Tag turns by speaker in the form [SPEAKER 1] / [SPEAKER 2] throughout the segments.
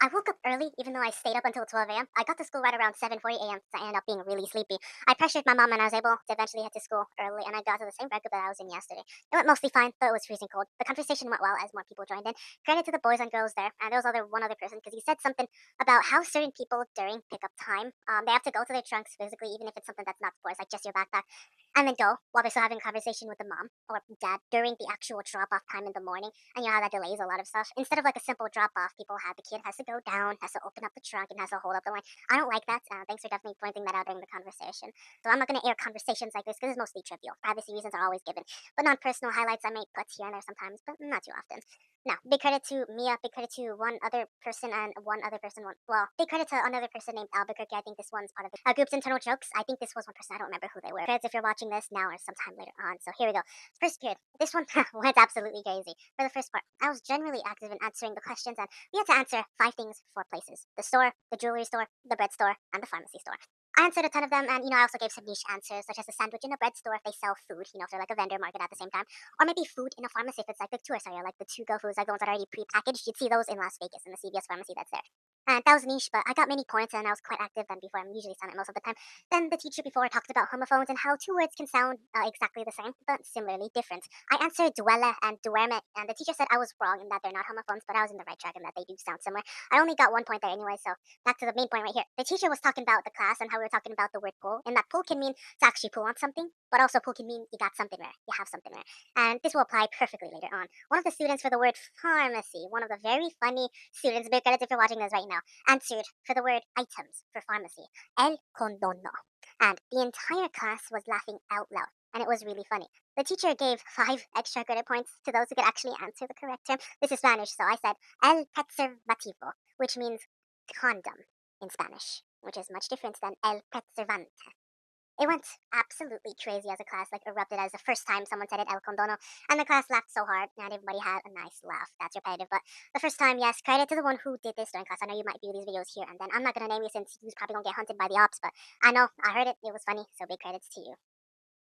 [SPEAKER 1] I woke up early, even though I stayed up until 12 a.m. I got to school right around 7:40 a.m. So I ended up being really sleepy. I pressured my mom, and I was able to eventually head to school early. And I got to the same breakup that I was in yesterday. It went mostly fine, though it was freezing cold. The conversation went well as more people joined in. Credit to the boys and girls there, and there was one other person because he said something about how certain people during pickup time, they have to go to their trunks physically, even if it's something that's not sports, like just your backpack, and then go while they're still having a conversation with the mom or dad during the actual drop off time in the morning. And you know how that delays a lot of stuff. Instead of like a simple drop off, people have the kid has to go down, has to open up the trunk, and has to hold up the line. I don't like that. Thanks for definitely pointing that out during the conversation. So I'm not going to air conversations like this because it's mostly trivial. Privacy reasons are always given, but non-personal highlights I may put here and there sometimes, but not too often. Now, big credit to Mia, big credit to one other person and one other person. Well, big credit to another person named Albuquerque. I think this one's part of the group's internal jokes. I think this was one person. I don't remember who they were. Credits if you're watching this now or sometime later on. So here we go. First period. This one went absolutely crazy. For the first part, I was generally active in answering the questions, and we had to answer five things, four places: the store, the jewelry store, the bread store, and the pharmacy store. I answered a ton of them, and I also gave some niche answers, such as a sandwich in a bread store if they sell food, if they're like a vendor market at the same time, or maybe food in a pharmacy if it's like the tourist area, like the to-go foods, like the ones that are already pre-packaged. You'd see those in Las Vegas in the CVS pharmacy that's there. And that was niche, but I got many points, and I was quite active than before. I'm usually silent most of the time. Then the teacher before talked about homophones and how two words can sound exactly the same, but similarly different. I answered duele and duerme, and the teacher said I was wrong in that they're not homophones, but I was in the right track and that they do sound similar. I only got 1 point there anyway, so back to the main point right here. The teacher was talking about the class and how we were talking about the word pull, and that pull can mean to actually pull on something, but also pull can mean you got something rare, you have something rare. And this will apply perfectly later on. One of the students for the word pharmacy, one of the very funny students, big credits if you're watching this right now, answered for the word items for pharmacy, el condono. And the entire class was laughing out loud, and it was really funny. The teacher gave 5 extra credit points to those who could actually answer the correct term. This is Spanish, so I said el preservativo, which means condom in Spanish, which is much different than el preservante. It went absolutely crazy as a class, like erupted as the first time someone said it, el condono, and the class laughed so hard, and everybody had a nice laugh. That's repetitive, but the first time, yes, credit to the one who did this during class. I know you might view these videos here and then. I'm not gonna name you since you're probably gonna get hunted by the ops, but I know, I heard it, it was funny, so big credits to you.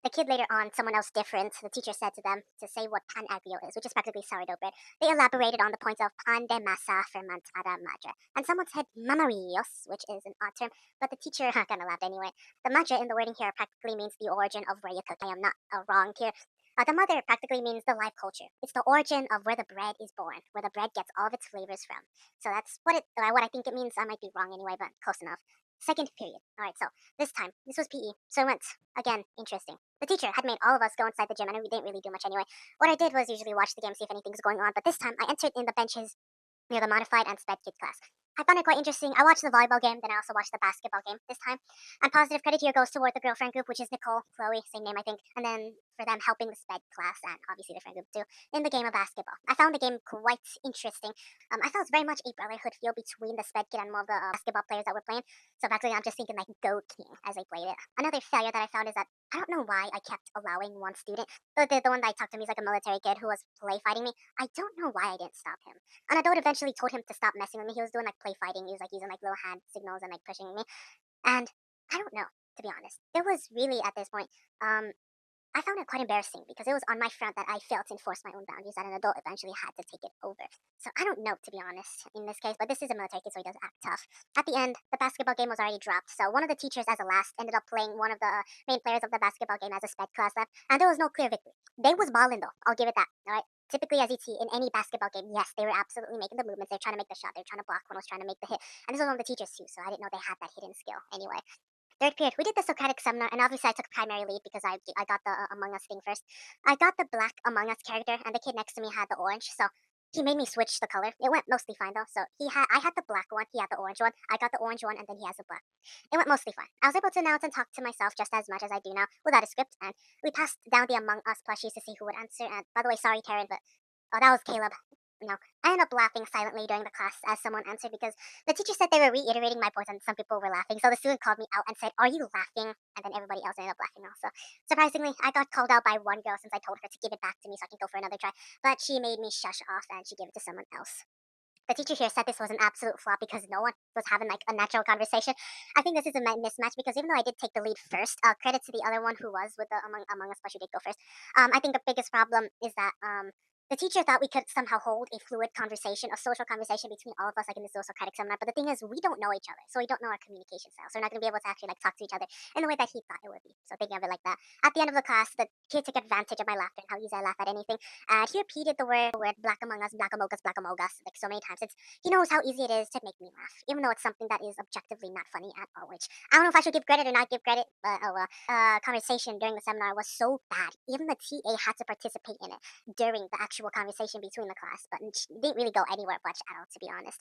[SPEAKER 1] The kid later on, someone else different, the teacher said to them to say what pan agrio is, which is practically sourdough bread. They elaborated on the points of pan de masa fermentada madre. And someone said mamarillos, which is an odd term, but the teacher kind of laughed anyway. The madre in the wording here practically means the origin of where you cook. I am not wrong here. The mother practically means the life culture. It's the origin of where the bread is born, where the bread gets all of its flavors from. So that's what I think it means. I might be wrong anyway, but close enough. Second period. All right, so this was PE, so it went again interesting. The teacher had made all of us go inside the gym, and we didn't really do much anyway. What I did was usually watch the game, see if anything's going on, but this time I entered in the benches near the modified and sped kids class. I found it quite interesting. I watched the volleyball game, then I also watched the basketball game this time. And positive credit here goes toward the girlfriend group, which is Nicole, Chloe, same name I think, and then for them helping the sped class and obviously the friend group too in the game of basketball. I found the game quite interesting. I felt very much a brotherhood feel between the sped kid and more of the basketball players that were playing. So practically, I'm just thinking like Go King as they played it. Another failure that I found is that I don't know why I kept allowing one student, the one that I talked to me is like a military kid who was play fighting me. I don't know why I didn't stop him. An adult eventually told him to stop messing with me. He was doing like play fighting. He was like using like little hand signals and like pushing me. And I don't know, to be honest. It was really at this point, um, I found it quite embarrassing because it was on my front that I failed to enforce my own boundaries that an adult eventually had to take it over. So I don't know, to be honest, in this case, but this is a military kid, so he does act tough. At the end, the basketball game was already dropped, so one of the teachers, as a last, ended up playing one of the main players of the basketball game as a sped class left, and there was no clear victory. They was balling though, I'll give it that, alright? Typically, as you see in any basketball game, yes, they were absolutely making the movements. They're trying to make the shot. They're trying to block. One was trying to make the hit. And this was one of the teachers too, so I didn't know they had that hidden skill. Anyway, third period, we did the Socratic seminar, and obviously I took primary lead because I got the Among Us thing first. I got the black Among Us character, and the kid next to me had the orange, so he made me switch the color. It went mostly fine though. So I had the black one, he had the orange one. I got the orange one, and then he has the black. It went mostly fine. I was able to announce and talk to myself just as much as I do now without a script, and we passed down the Among Us plushies to see who would answer. And by the way, sorry Karen, but oh, that was Caleb. No, I ended up laughing silently during the class as someone answered because the teacher said they were reiterating my points and some people were laughing. So the student called me out and said, "Are you laughing?" And then everybody else ended up laughing also. Surprisingly, I got called out by one girl since I told her to give it back to me so I can go for another try. But she made me shush off and she gave it to someone else. The teacher here said this was an absolute flop because no one was having like a natural conversation. I think this is a mismatch because even though I did take the lead first, credit to the other one who was with the Among Us, but she did go first. I think the biggest problem is that The teacher thought we could somehow hold a fluid conversation, a social conversation between all of us, like in the social credit seminar. But the thing is, we don't know each other, so we don't know our communication style. So we're not going to be able to actually like talk to each other in the way that he thought it would be. So thinking of it like that. At the end of the class, the kid took advantage of my laughter and how easy I laugh at anything. And he repeated the word "black among us, black among us" like so many times. He knows how easy it is to make me laugh, even though it's something that is objectively not funny at all. Which I don't know if I should give credit or not give credit, but oh well. Conversation during the seminar was so bad, even the TA had to participate in it during the actual conversation between the class, but didn't really go anywhere much at all, to be honest.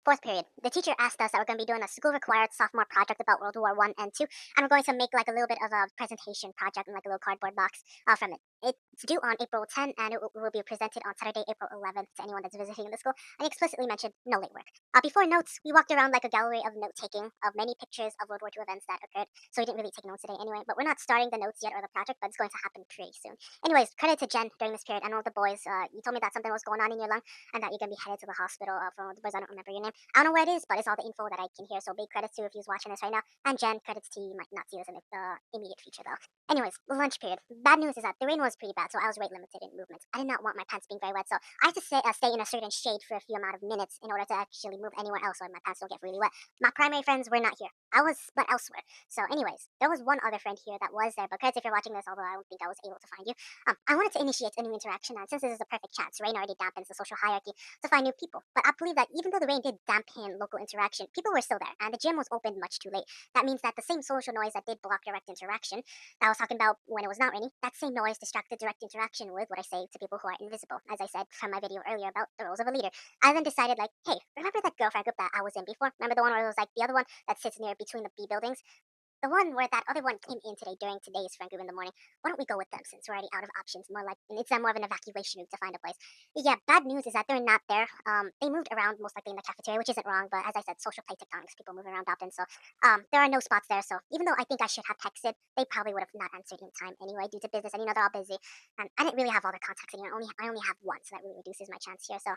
[SPEAKER 1] Fourth period, the teacher asked us that we're going to be doing a school-required sophomore project about World War One and Two, and we're going to make like a little bit of a presentation project in like a little cardboard box from it. It's due on April 10th, and it will be presented on Saturday, April 11th to anyone that's visiting the school. And explicitly mentioned no late work. Before notes, we walked around like a gallery of note-taking of many pictures of World War II events that occurred. So we didn't really take notes today anyway. But we're not starting the notes yet or the project, but it's going to happen pretty soon. Anyways, credit to Jen during this period and all the boys. You told me that something was going on in your lung and that you're gonna be headed to the hospital for one of the boys. I don't remember your name. I don't know where it is, but it's all the info that I can hear. So big credits to you if he's watching this right now. And Jen, credits to you. You might not see this in the immediate future though. Anyways, lunch period. Bad news is that the rain was pretty bad, so I was rate limited in movement. I did not want my pants being very wet, so I had to stay in a certain shade for a few amount of minutes in order to actually move anywhere else so my pants don't get really wet. My primary friends were not here. I was, but elsewhere. So, anyways, there was one other friend here that was there, but credits if you're watching this, although I don't think I was able to find you. I wanted to initiate a new interaction, and since this is a perfect chance, rain already dampens the social hierarchy to find new people. But I believe that even though the rain did dampen local interaction, people were still there, and the gym was opened much too late. That means that the same social noise that did block direct interaction that I was talking about when it was not raining, that same noise distracted direct interaction with what I say to people who are invisible, as I said from my video earlier about the roles of a leader. I then decided, like, hey, remember that girlfriend group that I was in before? Remember the one where it was like the other one that sits near between the B buildings? The one where that other one came in today during today's friend group in the morning. Why don't we go with them since we're already out of options? More like it's more of an evacuation route to find a place. Yeah, bad news is that they're not there. They moved around most likely in the cafeteria, which isn't wrong, but as I said, social plate tectonics, people move around often. So there are no spots there. So even though I think I should have texted, they probably would have not answered in time anyway due to business. And they're all busy. And I didn't really have all their contacts anymore. I only have one, so that really reduces my chance here. So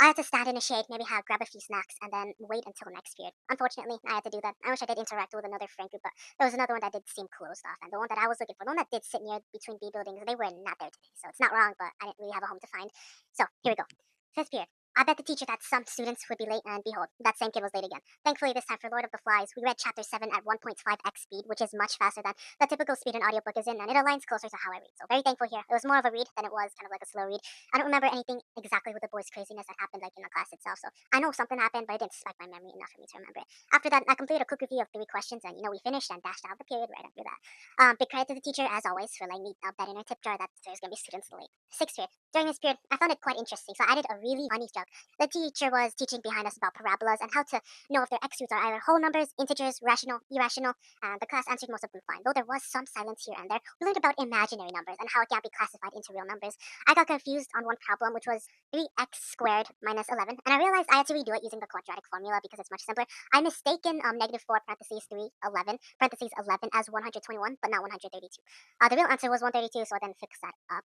[SPEAKER 1] I had to stand in a shade, maybe grab a few snacks, and then wait until next period. Unfortunately, I had to do that. I wish I did interact with another friend group, but there was another one that did seem closed off, and the one that I was looking for, the one that did sit near between B buildings, they were not there today. So it's not wrong, but I didn't really have a home to find. So here we go. Fifth period. I bet the teacher that some students would be late, and behold, that same kid was late again. Thankfully, this time for Lord of the Flies, we read Chapter 7 at 1.5x speed, which is much faster than the typical speed an audiobook is in, and it aligns closer to how I read. So very thankful here. It was more of a read than it was kind of like a slow read. I don't remember anything exactly with the boys' craziness that happened like in the class itself, so I know something happened, but it didn't spike my memory enough for me to remember it. After that, I completed a quick review of 3 questions, and we finished and dashed out of the period right after that. Big credit to the teacher, as always, for letting me bet in her tip jar that there's gonna be students late. Sixth period. During this period, I found it quite interesting, so I added a really funny joke. The teacher was teaching behind us about parabolas and how to know if their x roots are either whole numbers, integers, rational, irrational, and the class answered most of them fine. Though there was some silence here and there, we learned about imaginary numbers and how it can't be classified into real numbers. I got confused on one problem, which was 3x squared minus 11, and I realized I had to redo it using the quadratic formula because it's much simpler. I mistaken negative 4 parentheses 3, 11, parentheses 11 as 121, but not 132. The real answer was 132, so I then fixed that up.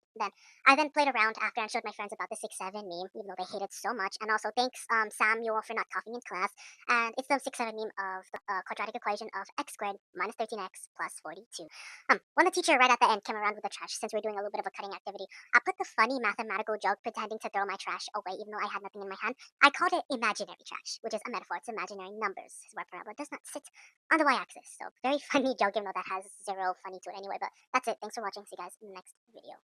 [SPEAKER 1] I then played around after and showed my friends about the 6-7 meme, even though they hate it so much. And also thanks Samuel for not coughing in class. And it's the 6-7 meme of the quadratic equation of x squared minus 13x plus 42. When the teacher right at the end came around with the trash, since we are doing a little bit of a cutting activity, I put the funny mathematical joke pretending to throw my trash away, even though I had nothing in my hand. I called it imaginary trash, which is a metaphor. It's imaginary numbers, where parabola does not sit on the y-axis. So very funny joke, even though that has zero funny to it anyway. But that's it. Thanks for watching. See you guys in the next video.